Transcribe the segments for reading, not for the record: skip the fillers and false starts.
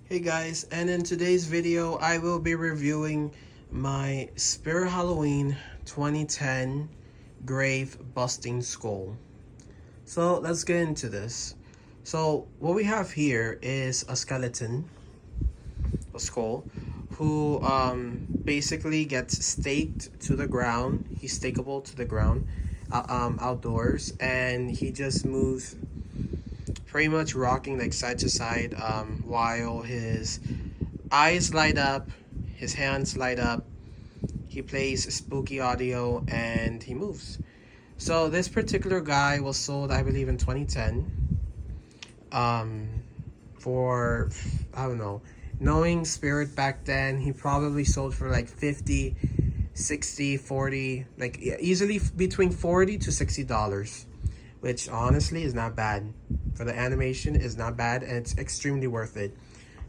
Hey guys, and in today's video I will be reviewing my Spirit Halloween 2010 Grave Busting Skull. So let's get into this. So what we have here is a skeleton, a skull, who basically gets staked to the ground. He's stakeable to the ground outdoors, and he just moves pretty much rocking like side to side while his eyes light up, his hands light up, he plays spooky audio, and he moves. So this particular guy was sold, I believe, in 2010 um, for, I don't know, knowing Spirit back then, he probably sold for like 50, 60, 40, like easily between 40 to $60, which honestly is not bad. For the animation is not bad, and it's extremely worth it.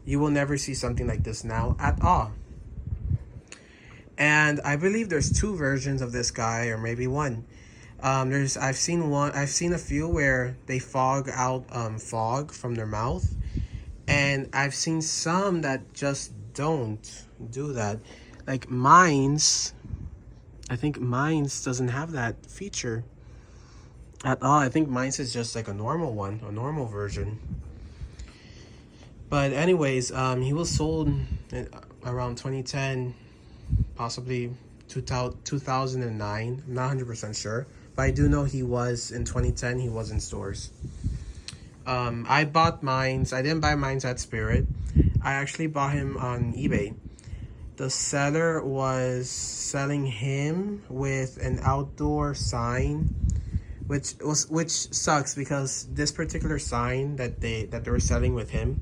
You will never see something like this now at all. And I believe there's two versions of this guy, or maybe one. I've seen a few where they fog out fog from their mouth, and I've seen some that just don't do that. Like Mines, I think Mines doesn't have that feature at all. I think Mines is just like a normal one, a normal version. But anyways, he was sold around 2010, possibly 2009. I'm not 100% sure, but I do know he was in 2010. He was in stores. I bought Mines. I didn't buy Mines at Spirit. I actually bought him on eBay. The seller was selling him with an outdoor sign, which sucks because this particular sign that they were selling with him,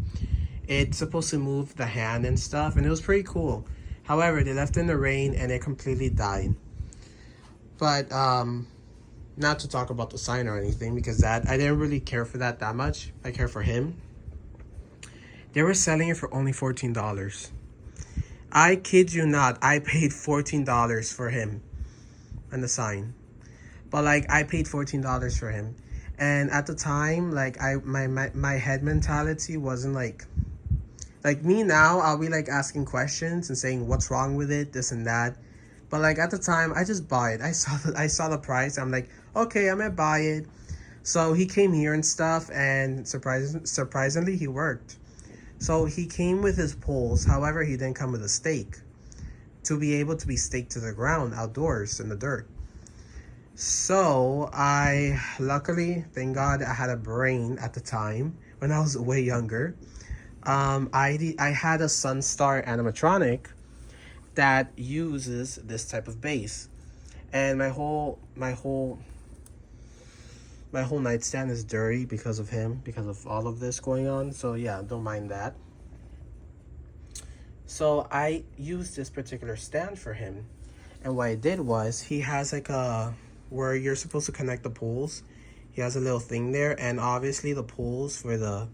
it's supposed to move the hand and stuff, and it was pretty cool. However, they left it in the rain and it completely died. But not to talk about the sign or anything, because that I didn't really care for that much. I care for him. They were selling it for only $14. I kid you not, I paid $14 for him and the sign. But like I paid $14 for him, and at the time, like my head mentality wasn't like me now. I'll be like asking questions and saying what's wrong with it, this and that. But like at the time, I just bought it. I saw the price. I'm like, okay, I'm gonna buy it. So he came here and stuff, and surprisingly, he worked. So he came with his poles. However, he didn't come with a stake to be able to be staked to the ground outdoors in the dirt. So I luckily, thank God, I had a brain at the time when I was way younger. I had a Sunstar animatronic that uses this type of base, and my whole nightstand is dirty because of him, because of all of this going on. So yeah, don't mind that. So I used this particular stand for him, and what I did was he has like a where you're supposed to connect the poles. He has a little thing there, and obviously the poles for the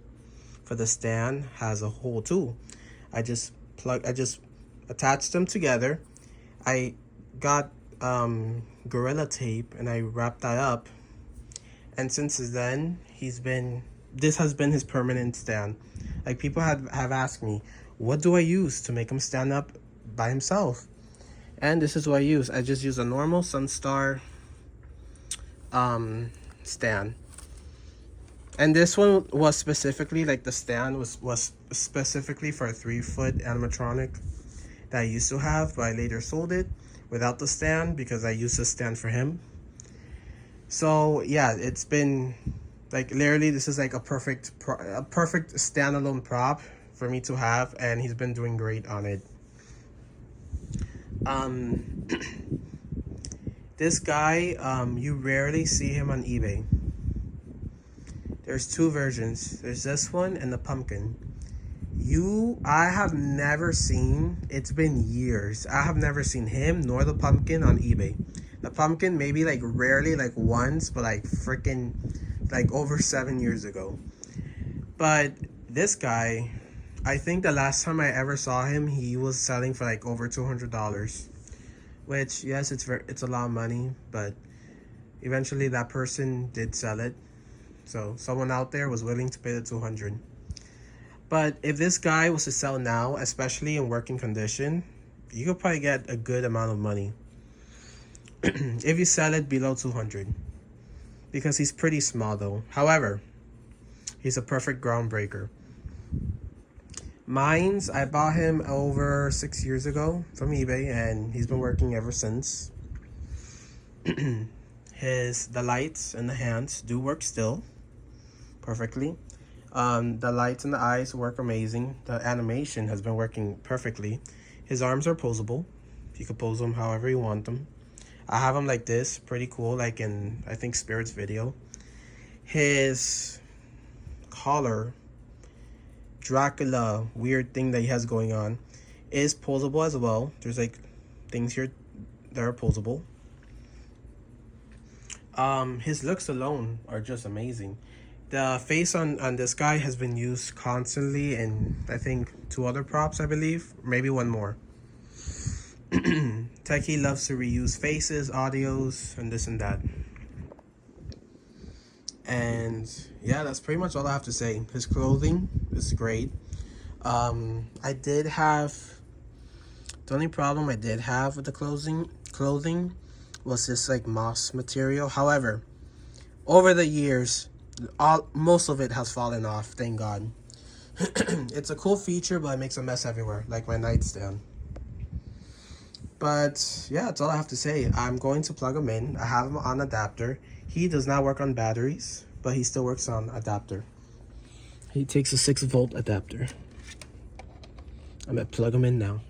stand has a hole too. I just attached them together. I got Gorilla Tape and I wrapped that up, and since then this has been his permanent stand. Like people have asked me, what do I use to make him stand up by himself? And this is what I use. I just use a normal Sunstar stand, and this one was specifically like the stand was specifically for a 3-foot animatronic that I used to have, but I later sold it without the stand because I used the stand for him. So yeah, it's been like literally this is like a perfect standalone prop for me to have, and he's been doing great on it. This guy, you rarely see him on eBay. There's two versions. There's this one and the pumpkin. I have never seen, it's been years, I have never seen him nor the pumpkin on eBay. The pumpkin maybe like rarely, like once, but like freaking like over 7 years ago. But this guy, I think the last time I ever saw him, he was selling for like over $200. Which, yes, it's a lot of money, but eventually that person did sell it. So someone out there was willing to pay the $200. But if this guy was to sell now, especially in working condition, you could probably get a good amount of money. If you sell it below 200. Because he's pretty small though. However, he's a perfect groundbreaker. Mines, I bought him over 6 years ago from eBay, and he's been working ever since. The lights and the hands do work still perfectly. The lights and the eyes work amazing. The animation has been working perfectly. His arms are posable. You can pose them however you want them. I have him like this, pretty cool, like in, I think, Spirit's video. His collar, Dracula weird thing that he has going on, is posable as well. There's like things here that are posable. His looks alone are just amazing. The face on this guy has been used constantly in, I think, 2 other props, I believe. Maybe 1 more. Tekky loves to reuse faces, audios, and this and that. And yeah, that's pretty much all I have to say. His clothing is great. The only problem I did have with the clothing was this like moss material. However, over the years, most of it has fallen off, thank God. It's a cool feature, but it makes a mess everywhere, like my nightstand. But yeah, that's all I have to say. I'm going to plug him in. I have him on adapter. He does not work on batteries, but he still works on adapter. He takes a 6-volt adapter. I'm gonna plug him in now.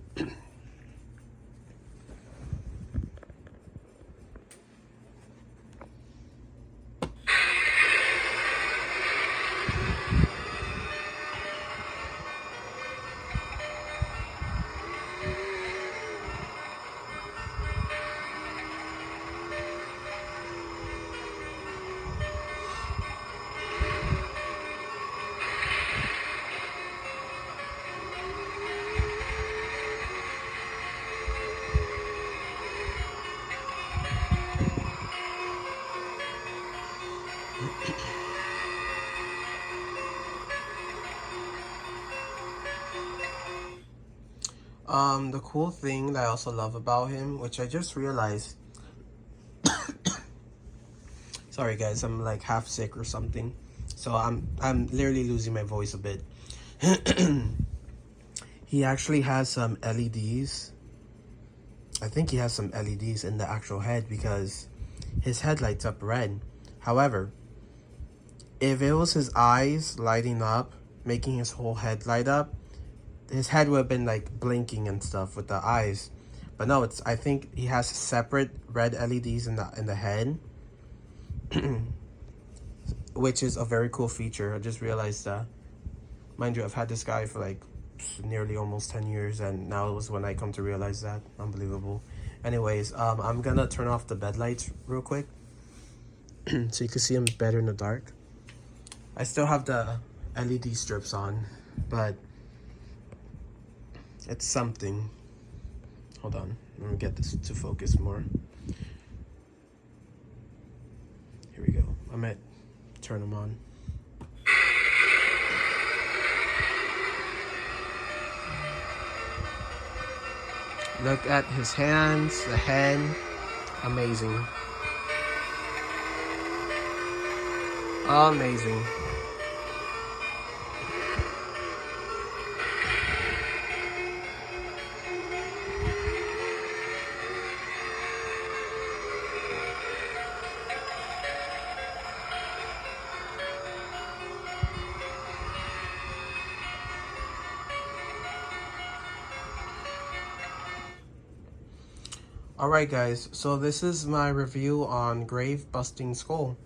The cool thing that I also love about him, which I just realized, sorry guys, I'm like half sick or something, so I'm literally losing my voice a bit. He actually has some LEDs. I think he has some LEDs in the actual head because his head lights up red. However, if it was his eyes lighting up, making his whole head light up, his head would have been like blinking and stuff with the eyes. But no, I think he has separate red LEDs in the head. Which is a very cool feature. I just realized that. Mind you, I've had this guy for like nearly almost 10 years, and now it was when I come to realize that. Unbelievable. Anyways, I'm gonna turn off the bed lights real quick so you can see him better in the dark. I still have the LED strips on, but it's something. Hold on, let me get this to focus more. Here we go. I might turn them on. Look at his hands, the head, amazing. Amazing. Alright guys, so this is my review on Grave Busting Skull.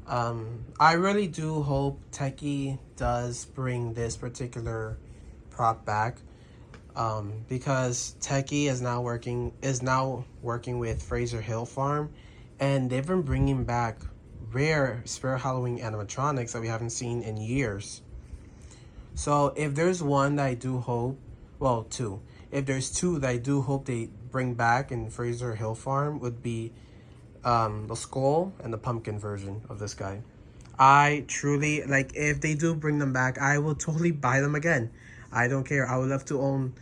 I really do hope Tekky does bring this particular prop back, because Tekky is now working with Fraser Hill Farm, and they've been bringing back rare Spirit Halloween animatronics that we haven't seen in years. So if there's one that I do hope, well, two. If there's two that I do hope they bring back in Fraser Hill Farm, would be the skull and the pumpkin version of this guy. I truly, like, if they do bring them back, I will totally buy them again. I don't care. I would love to own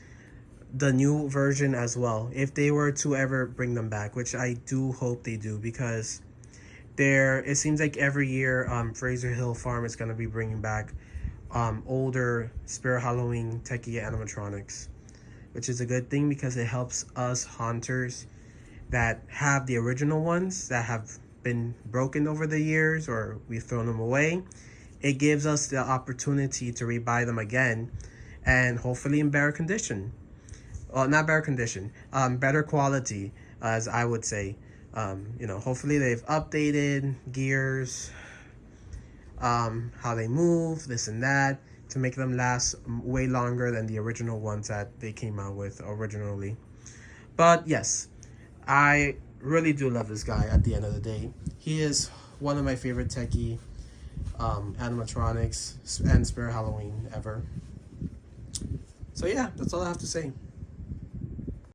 the new version as well if they were to ever bring them back, which I do hope they do, because it seems like every year Fraser Hill Farm is going to be bringing back older Spirit Halloween Tekky animatronics, which is a good thing because it helps us hunters that have the original ones that have been broken over the years or we've thrown them away. It gives us the opportunity to rebuy them again, and hopefully in better condition. Well, not better condition, better quality, as I would say. You know, hopefully they've updated gears, how they move, this and that, to make them last way longer than the original ones that they came out with originally. But yes, I really do love this guy at the end of the day. He is one of my favorite Tekky animatronics and Spirit Halloween ever. So yeah, that's all I have to say.